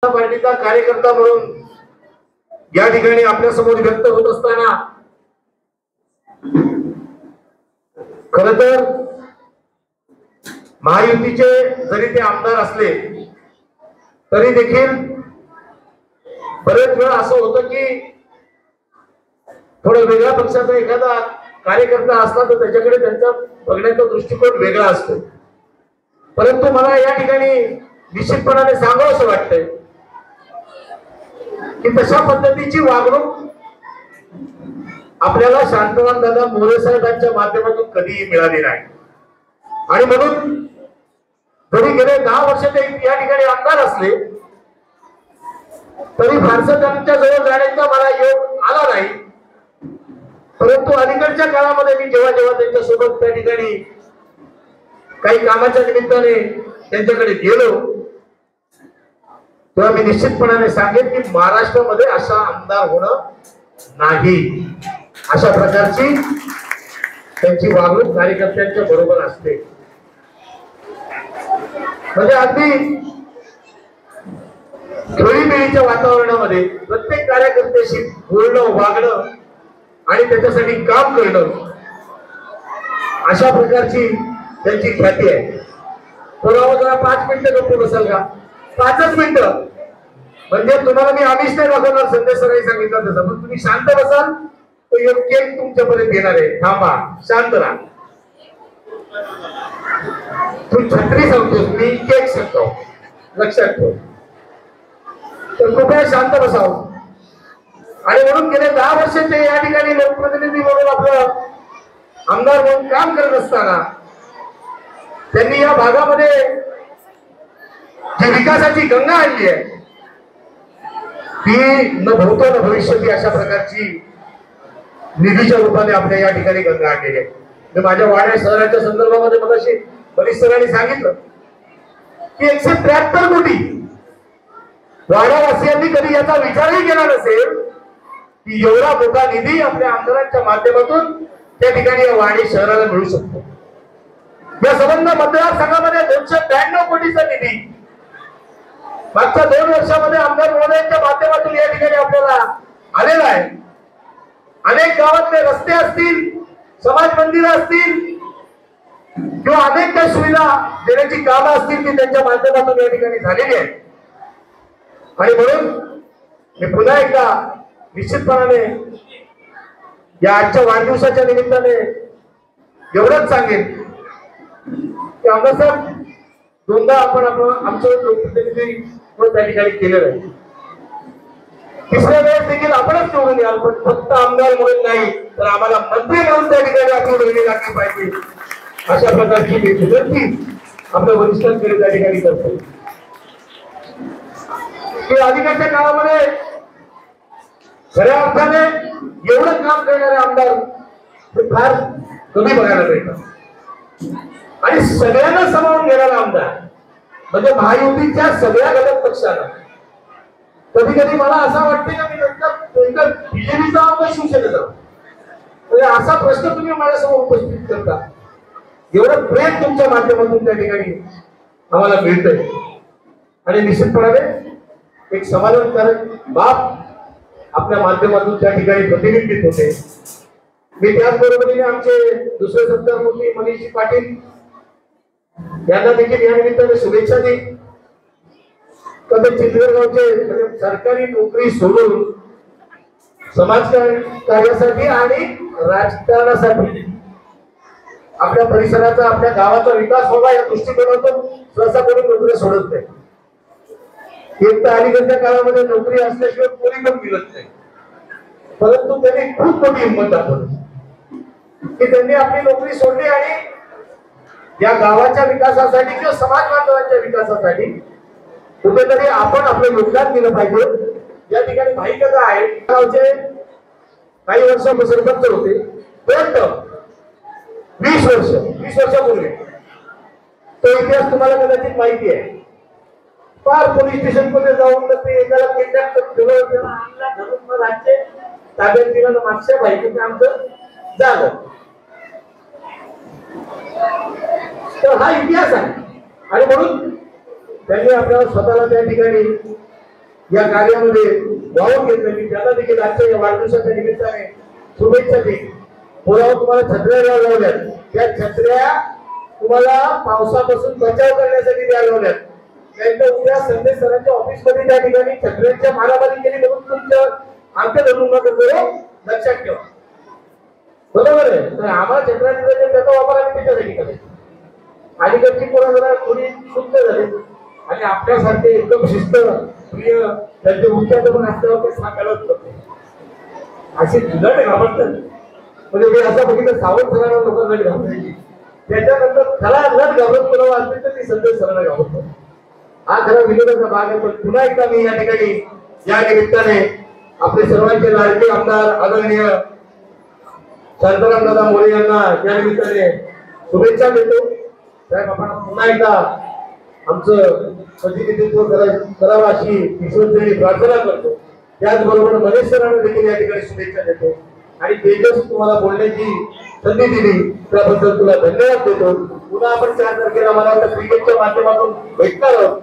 पार्टीचा कार्यकर्ता म्हणून या ठिकाणी आपल्या समोर व्यक्त होत असताना खर तर महायुतीचे जरी ते आमदार असले तरी देखील बरेच वेळा असं होतं की थोडा वेगळ्या पक्षाचा एखादा कार्यकर्ता असला तर त्याच्याकडे त्यांचा बघण्याचा दृष्टिकोन वेगळा असतो। परंतु मला या ठिकाणी निश्चितपणाने सांगावं असं वाटतंय की तशा पद्धतीची वागणूक आपल्याला शांतराम दादा मोरे साहेबांच्या माध्यमातून कधीही मिळाली नाही। आणि म्हणून जरी गेले 10 वर्ष ते या ठिकाणी आमदार असले तरी फारसं त्यांच्या जवळ जाण्याचा मला योग आला नाही। परंतु अलीकडच्या काळामध्ये मी जेव्हा जेव्हा त्यांच्या सोबत त्या ठिकाणी काही कामाच्या निमित्ताने त्यांच्याकडे गेलो तेव्हा मी निश्चितपणाने सांगेन की महाराष्ट्रामध्ये असा आमदार होणं नाही, अशा प्रकारची त्यांची वागणूक कार्यकर्त्यांच्या बरोबर असते। म्हणजे अगदी खेळीमेळीच्या वातावरणामध्ये प्रत्येक कार्यकर्त्याशी बोलणं वागणं आणि त्याच्यासाठी काम करणं अशा प्रकारची त्यांची ख्याती आहे। थोडा जरा 5 मिनिटं गप्प बसाल का? 5च मिनिटं म्हणजे तुम्हाला मी आमिष नाही दाखवणार, संदेश सरांनी सांगितलं तसं, पण तुम्ही शांत बसाल तर एक केक तुमच्यापर्यंत येणार आहे। थांबा, शांत राहा। तू छत्री सांगतोस, मी केक सांगतो, लक्षात ठेव। तर कृपया शांत बसावं। आणि म्हणून गेले 10 वर्ष ते या ठिकाणी लोकप्रतिनिधी म्हणून आपलं आमदार म्हणून काम करत असताना त्यांनी या भागामध्ये जी विकासाची गंगा आणली आहे ती न भूतो न भविष्यती अशा प्रकारची निधीच्या रूपाने आपल्या या ठिकाणी गंगा आणलेली आहे। मी माझ्या वाड्या शहराच्या संदर्भामध्ये मगाशी बरीच सरांनी सांगितलं की 173 कोटी वाड्यावासियांनी कधी याचा विचारही केला नसेल की एवढा मोठा निधी आपल्या आमदारांच्या माध्यमातून त्या ठिकाणी या वाडी शहराला मिळू शकतो। या संबंध मतदारसंघामध्ये 292 कोटीचा निधी मागच्या 2 वर्षामध्ये आमदार महोदयांच्या माध्यमातून या ठिकाणी आपल्याला आलेला आहे। अनेक गावातले रस्ते असतील, समाज मंदिरं असतील किंवा अनेक काही सुविधा देण्याची कामं असतील ती त्यांच्या माध्यमातून या ठिकाणी झालेली आहे। आणि म्हणून मी पुन्हा एकदा निश्चितपणाने या आजच्या वाढदिवसाच्या निमित्ताने एवढंच सांगेन की आमदार साहेब दोनदा आपण आमचं लोकप्रतिनिधी त्या ठिकाणी केलेलं आहे। 3ऱ्या वेळेस देखील आपणच निवडून याल, पण फक्त आमदार म्हणून नाही तर आम्हाला मंत्री म्हणून त्या ठिकाणी आपण निवडून लागली पाहिजे, अशा प्रकारची मी विनंती आपल्या वरिष्ठांकडे त्या ठिकाणी करतो। की अलीकडच्या काळामध्ये खऱ्या अर्थाने एवढं काम करणारे आमदार हे फार कमी बघायला मिळतात। आणि सगळ्यांना सामावून घेणारा आमदार म्हणजे महायुतीच्या सगळ्या घटक पक्षांना कधी कधी मला असं वाटतं की मी नंतर बीजेपीचा आमदार शिवसेनेचा म्हणजे असा प्रश्न तुम्ही माझ्यासमोर उपस्थित करता। एवढं प्रेम तुमच्या माध्यमातून त्या ठिकाणी आम्हाला मिळतंय आणि निश्चितपणाने एक समाधानकारक बाब आपल्या माध्यमातून त्या ठिकाणी प्रतिबिंबित होते। मी त्याचबरोबरीने आमचे दुसरे सत्कार मंत्री मनीषजी पाटील यांना देखील या निमित्ताने शुभेच्छा देईन। कधी चित्रगावचे सरकारी नोकरी सोडून समाज कार्यासाठी आणि राजकारणासाठी आपल्या परिसराचा आपल्या गावाचा विकास व्हावा या दृष्टिकोनातून सहसा कोणी नोकरी सोडत नाही। एक तर अलीकडच्या काळामध्ये नोकरी असल्याशिवाय कोणी पण मिळत नाही, परंतु त्यांनी खूप मोठी हिंमत दाखवली की त्यांनी आपली नोकरी सोडली आणि या गावाच्या विकासासाठी किंवा समाज बांधवांच्या विकासासाठी कुठेतरी आपण आपलं योगदान दिलं पाहिजे। या ठिकाणी माहिती कसं आहे, गावचे काही वर्ष सरपंच होते, परंतु 20 वर्षापूर्वी तो इतिहास तुम्हाला कदाचित माहिती आहे। फार पोलीस स्टेशन मध्ये जाऊन ते एकाला किडनॅप केलं, त्याला आणला धरून राज्य ताब्यात दिलं, मागच्या बाईकडे आमचं झालं। तर हा इतिहास आहे आणि म्हणून त्यांनी आपल्याला स्वतःला त्या ठिकाणी या कार्यामध्ये वाहून घेतलं. मी त्याला देखील आजच्या या वाढदिवसाच्या निमित्ताने शुभेच्छा देईन. पुढे तुम्हाला छत्र्या द्यायला लावल्यात. त्या छत्र्या तुम्हाला पावसापासून बचाव करण्यासाठी द्यायला लावल्यात. त्यानंतर उद्या संदेश सरांच्या ऑफिस मध्ये त्या ठिकाणी छत्र्यांच्या मारामारी केली म्हणून तुमच्या अंक धरून नका करू, लक्षात ठेवा. बरोबर आहे. तर आम्हाला छत्र्या दिल्या त्याचा वापर आम्ही त्याच्यासाठी करायचो. अलीकडची पोरं जरा थोडी शुद्ध झाली आणि आपल्यासारखे एकदम शिस्त प्रिय त्यांचे उच्चाटन असल्यावर ते सांगायलाच पडते. अशी लढ घाबरतात. म्हणजे मी असं बघितलं सावंत सरांना लोक लढ घाबरायची. त्याच्यानंतर खरा लढ घाबरत कोणाला असते तर ती संदेश सरांना घाबरतो. हा खरा विनोदाचा भाग आहे. पण पुन्हा एकदा मी या ठिकाणी या निमित्ताने आपले सर्वांचे लाडके आमदार आदरणीय शांताराम दादा मोरे यांना या निमित्ताने शुभेच्छा देतो. साहेब आपण पुन्हा एकदा आमचं प्रतिनिधित्व करावं अशी ईश्वरचरणी प्रार्थना करतो. त्याचबरोबर मनीष सरांना देखील या ठिकाणी शुभेच्छा देतो. आणि तेजस तुम्हाला बोलण्याची संधी दिली त्याबद्दल तुला धन्यवाद देतो. पुन्हा आपण 4 तारखेला मला वाटतं क्रिकेटच्या माध्यमातून भेटणार आहोत.